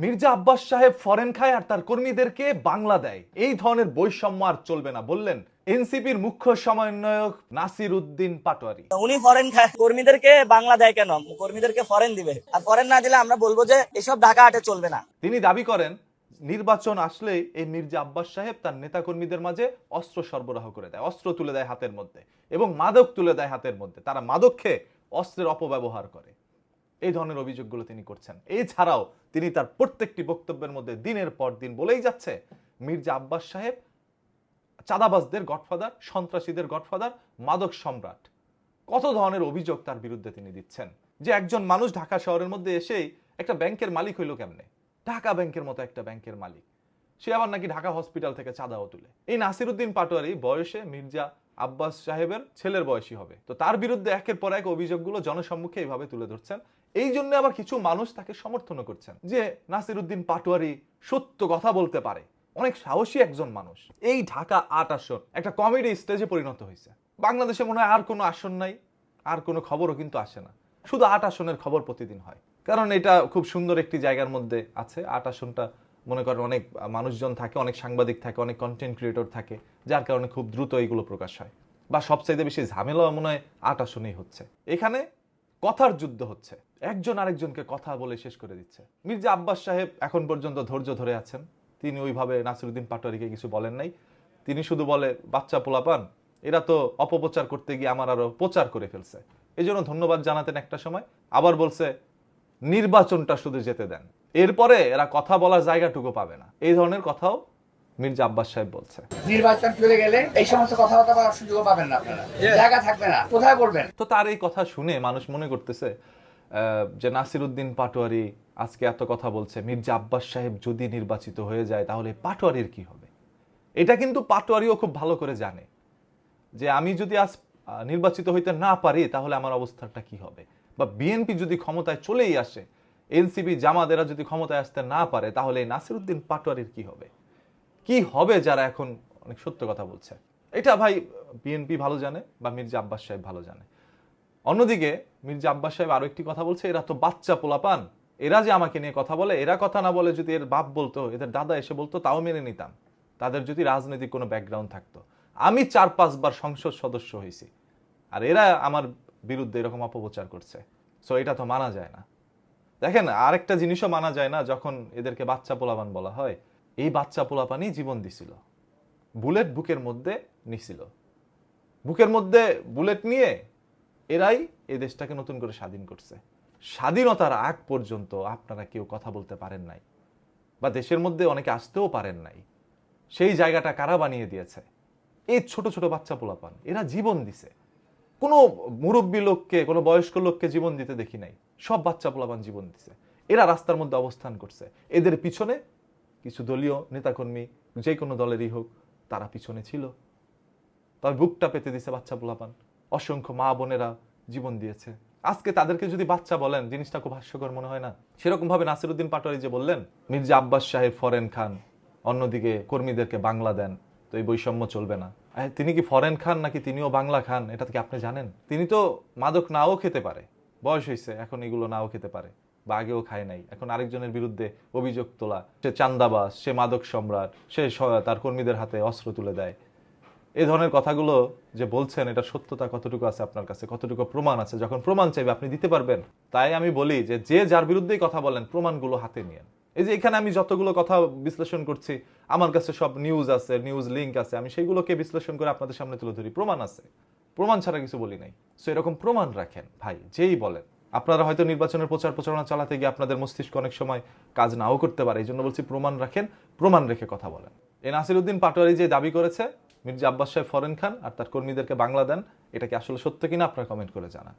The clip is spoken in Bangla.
মির্জা আব্বাস সাহেব ফরেন খায় আর তার কর্মীদেরকে বাংলা দেয়, এই ধরনের বৈষম্য আর চলবে না বললেন এনসিপির মুখ্য সমন্বয়ক নাসির উদ্দিন পাটোয়ারি। উনি ফরেন খায়, কর্মীদেরকে বাংলা দেয় কেন? কর্মীদেরকে ফরেন দিবে, আর ফরেন না দিলে আমরা বলবো যে এসব ঢাকা হাটে চলবে না। তিনি দাবি করেন নির্বাচন আসলে এই মির্জা আব্বাস সাহেব তার নেতাকর্মীদের মাঝে অস্ত্র সরবরাহ করে দেয়, অস্ত্র তুলে দেয় হাতের মধ্যে এবং মাদক তুলে দেয় হাতের মধ্যে, তারা মাদক খেয়ে অস্ত্রের অপব্যবহার করে। এই ধরনের অভিযোগগুলো তিনি করছেন। এছাড়াও তিনি তার প্রত্যেকটি বক্তব্যের মধ্যে দিনের পর দিন বলেই যাচ্ছে মির্জা আব্বাস সাহেব চাঁদাবাজদের গডফাদার, সন্ত্রাসীদের গডফাদার, মাদক সম্রাট। কত ধরনের অভিযোগ তার বিরুদ্ধে তিনি দিচ্ছেন যে একজন মানুষ ঢাকা শহরের মধ্যে এসেই একটা ব্যাংকের মালিক হইল কেমনে, ঢাকা ব্যাংকের মতো একটা ব্যাংকের মালিক, সে আবার নাকি ঢাকা হসপিটাল থেকে চাঁদাও তুলে। এই নাসির উদ্দিন পাটোয়ারি বয়সে মির্জা আব্বাস সাহেবের ছেলের বয়সী হবে, তো তার বিরুদ্ধে একের পর এক অভিযোগগুলো জনসম্মুখে এইভাবে তুলে ধরছেন। এই জন্য আবার কিছু মানুষ তাকে সমর্থন করছেন যে নাসির উদ্দিন পাটোয়ারি সত্য কথা বলতে পারে, অনেক সাহসী একজন মানুষ। এই ঢাকা ৮ আসন একটা কমেডি স্টেজে পরিণত হয়েছে। বাংলাদেশে মনে হয় আর কোনো আসন নাই, আর কোনো খবরও কিন্তু আসে না, শুধু ৮ আসনের খবর প্রতিদিন হয়, কারণ এটা খুব সুন্দর একটি জায়গার মধ্যে আছে। ৮ আসনটা মনে করেন অনেক মানুষজন থাকে, অনেক সাংবাদিক থাকে, অনেক কন্টেন্ট ক্রিয়েটর থাকে, যার কারণে খুব দ্রুত এইগুলো প্রকাশ হয়। বা সবচাইতে বেশি ঝামেলা মনে হয় ৮ আসনেই হচ্ছে। এখানে কথার যুদ্ধ হচ্ছে, একজন আরেকজনকে কথা বলে শেষ করে দিচ্ছে। মির্জা আব্বাস সাহেব এখন পর্যন্ত ধৈর্য ধরে আছেন, তিনি ওইভাবে নাসিরউদ্দিন পাটোয়ারিকে কিছু বলেন নাই। তিনি শুধু বলে বাচ্চা পোলাপান, এরা তো অপপ্রচার করতে গিয়ে আমার আরো প্রচার করে ফেলছে, এই জন্য ধন্যবাদ জানাতেন একটা সময়। আবার বলছে নির্বাচনটা শুধু যেতে দেন, এরপরে এরা কথা বলার জায়গাটুকু পাবে না। এই ধরনের কথাও মির্জা আব্বাস সাহেব বলছে। নির্বাচন চলে গেলে এই সমস্ত কথাবার্তা বলার সুযোগ পাবেন না, আপনারা জায়গা থাকবে না, কোথায় বলবেন? তো তার এই কথা শুনে মানুষ মনে করতেছে যে নাসির উদ্দিন পাটোয়ারি আজকে এত কথা বলছে, মির্জা আব্বাস সাহেব যদি নির্বাচিত হয়ে যায় তাহলে পাটোয়ারির কি হবে। এটা কিন্তু পাটোয়ারিও খুব ভালো করে জানে যে আমি যদি আজ নির্বাচিত হইতে না পারি তাহলে আমার অবস্থাটা কি হবে, বা বিএনপি যদি ক্ষমতায় চলেই আসে, এনসিপি জামাতেরা যদি ক্ষমতায় আসতে না পারে, তাহলে নাসির উদ্দিন পাটোয়ারির কি হবে, কি হবে যারা এখন অনেক সত্য কথা বলছে। এটা ভাই বিএনপি ভালো জানে বা মির্জা আব্বাস সাহেব ভালো জানে। অন্যদিকে মির্জা আব্বাস সাহেব আরো একটি কথা বলছে, এরা তো বাচ্চা পোলাপান, এরা যে আমাকে নিয়ে কথা বলে, এরা কথা না বলে যদি এর বাপ বলতো, এদের দাদা এসে বলতো, তাও মেনে নিতাম, তাদের যদি রাজনৈতিক কোনো ব্যাকগ্রাউন্ড থাকতো। আমি ৪-৫ বার সংসদ সদস্য হয়েছি, আর এরা আমার বিরুদ্ধে এরকম অপপ্রচার করছে, সো এটা তো মানা যায় না। দেখেন আরেকটা জিনিসও মানা যায় না, যখন এদেরকে বাচ্চা পোলাপান বলা হয়, এই বাচ্চা পোলাপানই জীবন দিছিল, বুলেট বুকের মধ্যে নিছিল, বুকের মধ্যে বুলেট নিয়ে এরাই এই দেশটাকে নতুন করে স্বাধীন করছে। স্বাধীনতার আগ পর্যন্ত আপনারা কেউ কথা বলতে পারেন নাই, বা দেশের মধ্যে অনেকে আসতেও পারেন নাই। সেই জায়গাটা কারা বানিয়ে দিয়েছে? এই ছোট ছোট বাচ্চা পোলাপান, এরা জীবন দিছে। কোনো মুরব্বী লোককে, কোনো বয়স্ক লোককে জীবন দিতে দেখি নাই, সব বাচ্চা পোলাপান জীবন দিছে। এরা রাস্তার মধ্যে অবস্থান করছে, এদের পিছনে কিছু দলীয় নেতাকর্মী, যে কোনো দলেরই হোক, তারা পিছনে ছিল, তবে বুকটা পেতে দিছে বাচ্চা পোলাপান। অসংখ্য মা বোনেরা জীবন দিয়েছে। আজকে তাদেরকে যদি বাচ্চা বলেন, জিনিসটা খুব হাস্যকর মনে হয় না? সেরকম ভাবে নাসির উদ্দিন পাটোয়ারি যে বললেন মির্জা আব্বাস সাহেব ফরেন খান, অন্যদিকে কর্মীদেরকে বাংলা দেন, তো এই বৈষম্য চলবে না। তিনি কি ফরেন খান নাকি তিনিও বাংলা খান, এটা কি আপনি জানেন? তিনি তো মাদক নাও খেতে পারে, বয়স হয়েছে, এখন এগুলো নাও খেতে পারে, বা আগেও খায় নাই। এখন আরেকজনের বিরুদ্ধে অভিযোগ তোলা, সে চান্দাবাজ, সে মাদক সম্রাট, সে তার কর্মীদের হাতে অস্ত্র তুলে দেয়, এই ধরনের কথাগুলো যে বলছেন, এটা সত্যতা কতটুকু আছে আপনার কাছে, কতটুকু প্রমাণ আছে? যখন প্রমাণ চাইবে আপনি দিতে পারবেন। তাই আমি বলি যে যে যার বিরুদ্ধেই কথা বলেন, প্রমাণগুলো হাতে নিয়েন। এই যে এখানে আমি যতগুলো কথা বিশ্লেষণ করছি, আমার কাছে সব নিউজ আছে, নিউজ লিঙ্ক আছে, আমি সেইগুলোকে বিশ্লেষণ করে আপনাদের সামনে তুলে ধরি, প্রমাণ আছে, প্রমাণ ছাড়া কিছু বলি নাই। সো এরকম প্রমাণ রাখেন ভাই, যেই বলেন। আপনারা হয়তো নির্বাচনের প্রচার প্রচারণা চালাতে গিয়ে আপনাদের মস্তিষ্ক অনেক সময় কাজ নাও করতে পারে, এই জন্য বলছি প্রমাণ রাখেন, প্রমাণ রেখে কথা বলেন। এই নাসির উদ্দিন পাটোয়ারি যে দাবি করেছে মির্জা আব্বাস সাহেব ফরেন খান আর তার কর্মীদেরকে বাংলা দেন, এটা কি আসলে সত্য কিনা আপনারা কমেন্ট করে জানান।